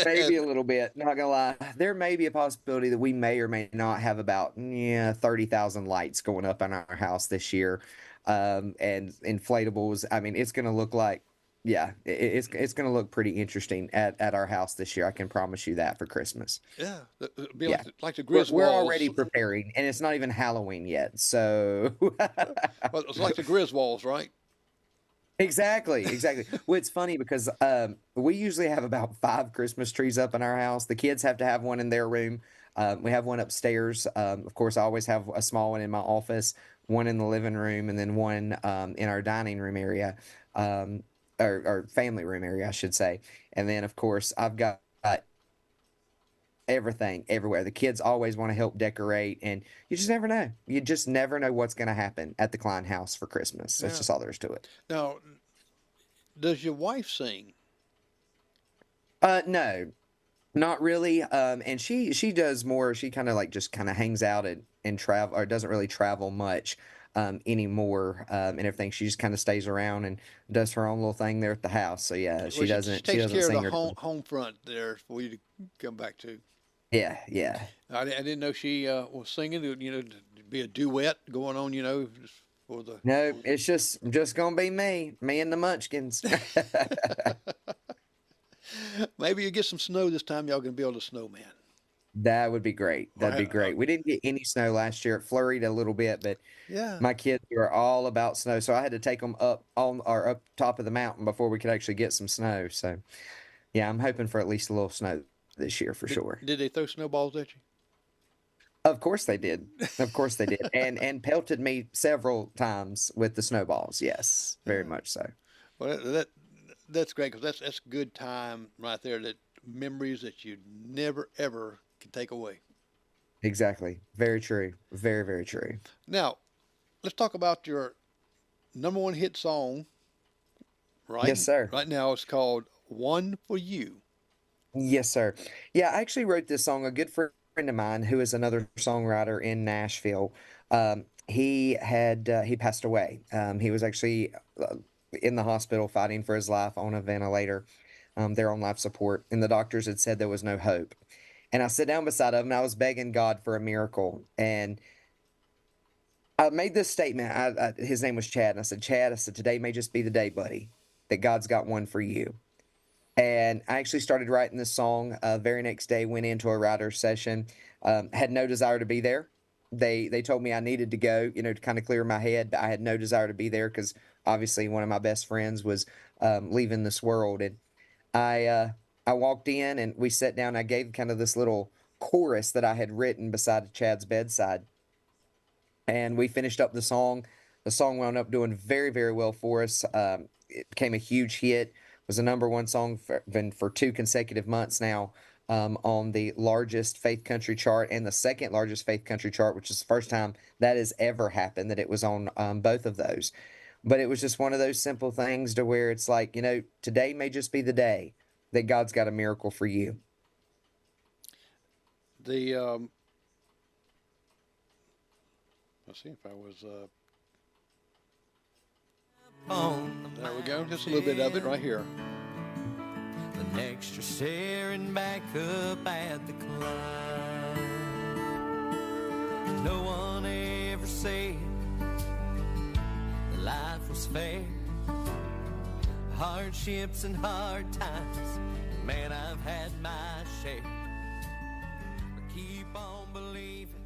Maybe a little bit. Not gonna lie. There may be a possibility that we may or may not have about 30,000 lights going up in our house this year, and inflatables. I mean, it's gonna look like, yeah, it's gonna look pretty interesting at our house this year. I can promise you that for Christmas. Yeah, it'd be Yeah, like the we're already Griswolds. preparing, and it's not even Halloween yet. So Well, it's like the Griswolds, right? exactly, exactly. Well, it's funny because we usually have about five Christmas trees up in our house. The kids have to have one in their room. We have one upstairs. Of course, I always have a small one in my office, one in the living room, and then one in our dining room area, um, or family room area, I should say. And then, of course, I've got everything everywhere. The kids always want to help decorate, and you just never know. You just never know what's going to happen at the Klein house for Christmas. That's Yeah. just all there is to it. Now, does your wife sing? No, not really. And she does more. She kind of like just kind of hangs out and travel, or doesn't really travel much anymore, and everything. She just kind of stays around and does her own little thing there at the house. So yeah, Well, she she takes doesn't care of the sing or home front there for you to come back to. yeah, yeah. I didn't know she was singing. To be a duet going on. Just for the. No, it's just gonna be me and the Munchkins. Maybe you get some snow this time. Y'all can build a snowman. That would be great. Or That'd be great. We didn't get any snow last year. It flurried a little bit, but yeah. my kids were all about snow, so I had to take them up on or up top of the mountain before we could actually get some snow. So, yeah, I'm hoping for at least a little snow this year for Did, sure. did they throw snowballs at you? Of course they did. Of course they did. And pelted me several times with the snowballs. Yes, very Yeah. much so. Well, that's great because that's good time right there. That memories that you never ever can take away. Exactly. Very true. Very, very true. Now, let's talk about your number one hit song. Yes, sir. Right now, it's called "One for You." Yes, sir. Yeah, I actually wrote this song. A good friend of mine who is another songwriter in Nashville, he passed away. He was actually in the hospital fighting for his life on a ventilator. They're on life support, and the doctors had said there was no hope. And I sat down beside him, and I was begging God for a miracle. And I made this statement. His name was Chad, and I said, Chad, I said, today may just be the day, buddy, that God's got one for you. And I actually started writing this song. Very next day, went into a writer's session. Had no desire to be there. They told me I needed to go, to kind of clear my head. But I had no desire to be there because obviously one of my best friends was leaving this world. And I walked in and we sat down. I gave kind of this little chorus that I had written beside Chad's bedside, and we finished up the song. The song wound up doing very, very well for us. It became a huge hit. Was a number one song for 2 consecutive months now, on the largest faith country chart and the second largest faith country chart, which is the first time that has ever happened that it was on both of those. But it was just one of those simple things to where it's like, today may just be the day that God's got a miracle for you. The let's see if I was. There we go. Just a little bit of it right here. The next you're staring back up at the climb. No one ever said life was fair. Hardships and hard times, man, I've had my share. But keep on believing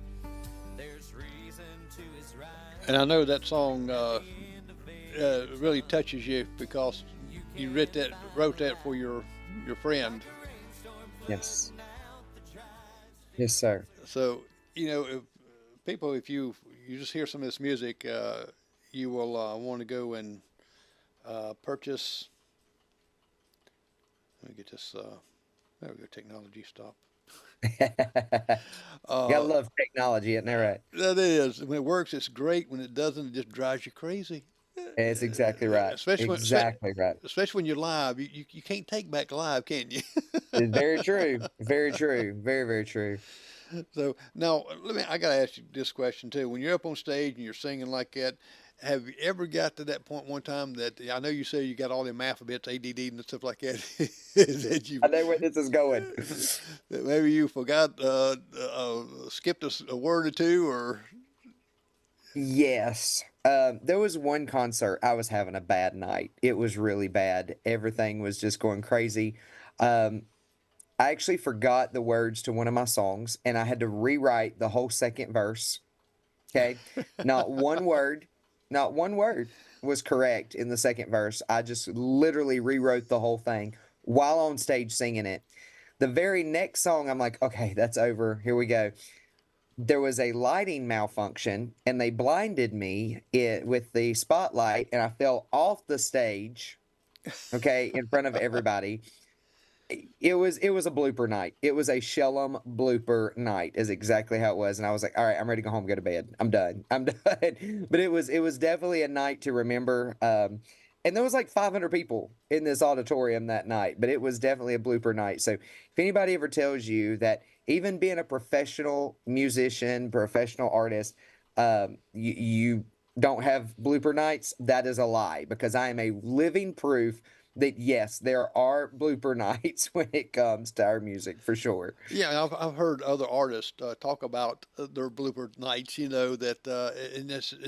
there's reason to his right. And I know that song really touches you because you wrote that for your friend. Yes. Yes, sir. So if you just hear some of this music, you will want to go and purchase. Let me get this. There we go. Technology stop. Gotta love technology, isn't that right? That is. When it works, it's great. When it doesn't, it just drives you crazy. It's exactly right. Exactly right. Especially when you're live, you can't take back live, can you? It's very true. Very true. Very, very true. So now, I got to ask you this question too. When you're up on stage and you're singing like that, have you ever got to that point one time that I know you say you got all them alphabets, ADD and stuff like that? I know where this is going. That maybe you forgot, skipped a word or two, or Yes. There was one concert. I was having a bad night. It was really bad. Everything was just going crazy. I actually forgot the words to one of my songs, and I had to rewrite the whole second verse. Okay. Not one word, not one word was correct in the second verse. I just literally rewrote the whole thing while on stage singing it. The very next song, I'm like, okay, that's over. Here we go. There was a lighting malfunction, and they blinded me with the spotlight, and I fell off the stage, okay, in front of everybody. It was a blooper night. It was a Shellem blooper night, is exactly how it was. And I was like, all right, I'm ready to go home, go to bed. I'm done. I'm done. But it was definitely a night to remember. And there was like 500 people in this auditorium that night, but it was definitely a blooper night. So if anybody ever tells you that even being a professional musician, professional artist, you don't have blooper nights, that is a lie, because I am a living proof that yes, there are blooper nights when it comes to our music, for sure. yeah, I've heard other artists talk about their blooper nights.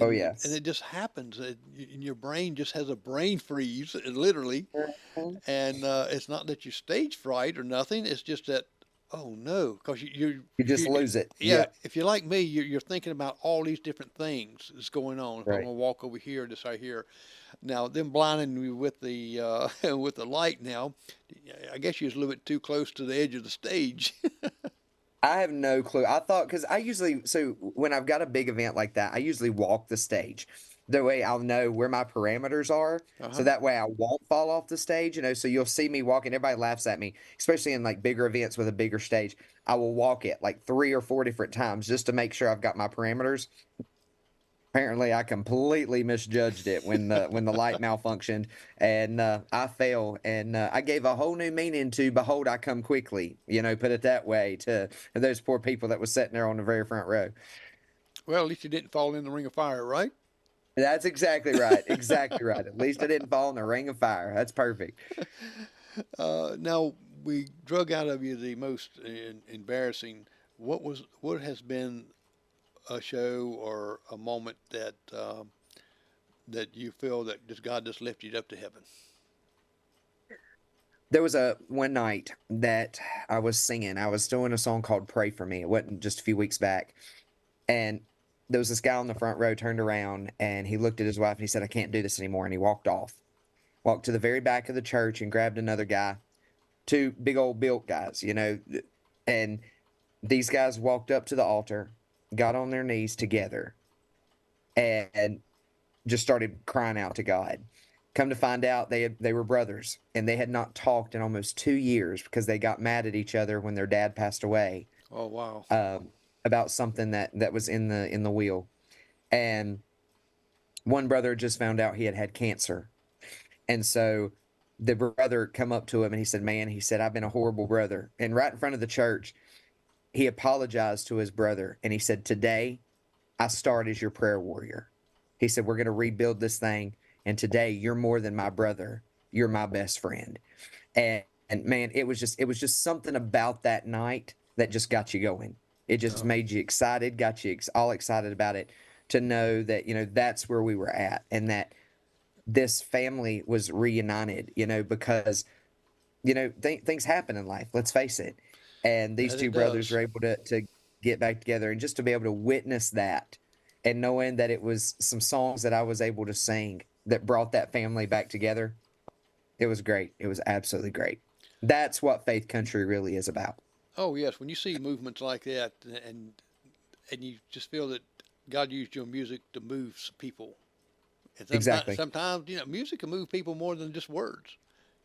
Oh, And yes. it just happens, and your brain just has a brain freeze, literally. Mhm. And it's not that you stage fright or nothing. It's just that, oh no, because You if just you lose it. yeah, Yep. if you're like me, you're thinking about all these different things that's going on. If I'm Right. gonna walk over here, this right here. Now, them blinding me with the with the light. Now, I guess you was a little bit too close to the edge of the stage. I have no clue. I thought, because so when I've got a big event like that, I usually walk the stage. That way I'll know where my parameters are. So Uh-huh. that way I won't fall off the stage. So you'll see me walking. Everybody laughs at me, especially in like bigger events with a bigger stage. I will walk it like 3 or 4 different times just to make sure I've got my parameters. Apparently, I completely misjudged it when the light malfunctioned, and I fell, and I gave a whole new meaning to "Behold, I come quickly." Put it that way to those poor people that was sitting there on the very front row. Well, at least you didn't fall in the ring of fire, right? That's exactly right. Exactly right. At least I didn't fall in the ring of fire. That's perfect. Now we drug out of you the most embarrassing. What has been a show or a moment that you feel that just God just lifted you up to heaven? There was a one night that I was singing. I was doing a song called "Pray for Me." It wasn't just a few weeks back, and there was this guy on the front row turned around and he looked at his wife and he said, "I can't do this anymore," and he walked off. Walked to the very back of the church and grabbed another guy, two big old built guys, and these guys walked up to the altar, got on their knees together, and just started crying out to God. Come to find out, they were brothers, and they had not talked in almost 2 years because they got mad at each other when their dad passed away. Oh wow! About something that was in the will, and one brother just found out he had cancer, and so the brother come up to him and he said, "Man," he said, "I've been a horrible brother." And right in front of the church, he apologized to his brother and he said, "Today, I start as your prayer warrior." He said, "We're going to rebuild this thing. And today you're more than my brother. You're my best friend." And man, it was just something about that night that just got you going. It just made you excited, got you all excited about it, to know that, that's where we were at, and that this family was reunited, because, things happen in life. Let's face it. And these That two it brothers does. were able to get back together, and just to be able to witness that, and knowing that it was some songs that I was able to sing that brought that family back together. It was great. It was absolutely great. That's what Faith Country really is about. Oh yes, when you see movements like that, and you just feel that God used your music to move some people, and Exactly. sometimes music can move people more than just words.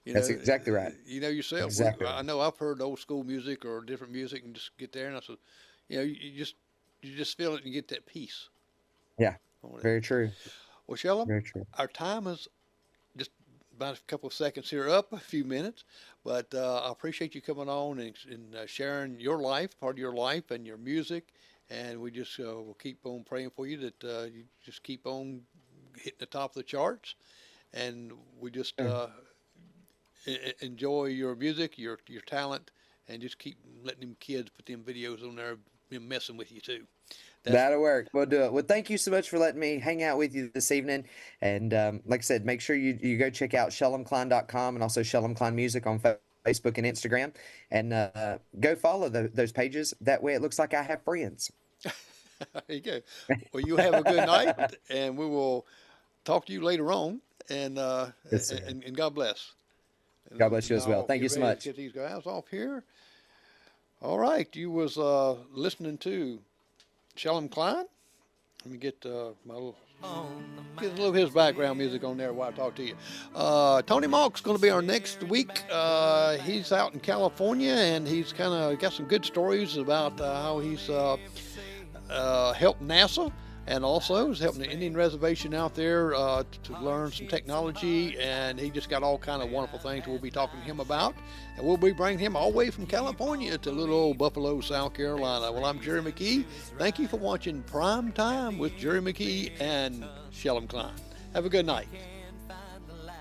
That's exactly right. Yourself. Exactly I right. know I've heard old school music or different music, and just get there, and I said, you just feel it and you get that peace Yeah. on it. Very true. Well, Shellum, Very true. our time is just about a couple of seconds here up, a few minutes, but I appreciate you coming on and sharing your life, part of your life, and your music. And we just will keep on praying for you that you just keep on hitting the top of the charts. And we just Yeah. enjoy your music, your talent, and just keep letting them kids put them videos on there, them messing with you too. That's That'll work. We'll do it. Well, thank you so much for letting me hang out with you this evening. And like I said, make sure you go check out shellemcline.com and also Shellem Cline Music on Facebook and Instagram. And go follow those pages. That way it looks like I have friends. there you go. Well, you have a good night, and we will talk to you later on. And Yes, sir. and God bless. God bless you as well. Now, Thank get you so ready to much. get these guys off here. All right, you was listening to Shellem Cline. Let me get my little, get a little of his background music on there while I talk to you. Tony Malk's going to be our next week. He's out in California, and he's kind of got some good stories about how he's helped NASA, and also is helping the Indian reservation out there to learn some technology. And he just got all kind of wonderful things we'll be talking to him about. And we'll be bringing him all the way from California to little old Buffalo, South Carolina. Well, I'm Jerry McKee. Thank you for watching Prime Time with Jerry McKee and Shellem Cline. Have a good night.